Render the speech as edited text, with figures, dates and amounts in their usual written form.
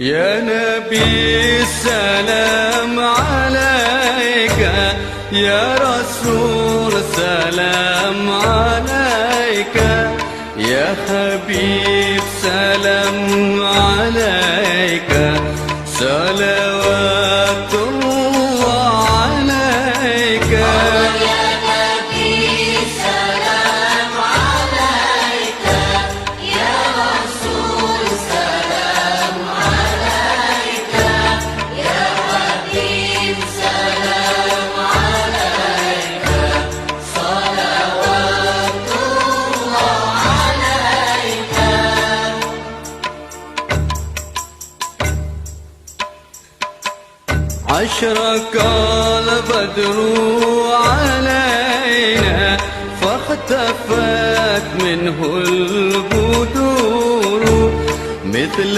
يا نبي السلام عليك، يا رسول سلام عليك، يا حبيب سلام عليك، صلوات الله عليك. يا نبي سلام عليك، يا رسول سلام عليك، يا حبيب سلام عليك، صلوات الله عليك. أشرق البدر علينا فاختفت منه البدور مثل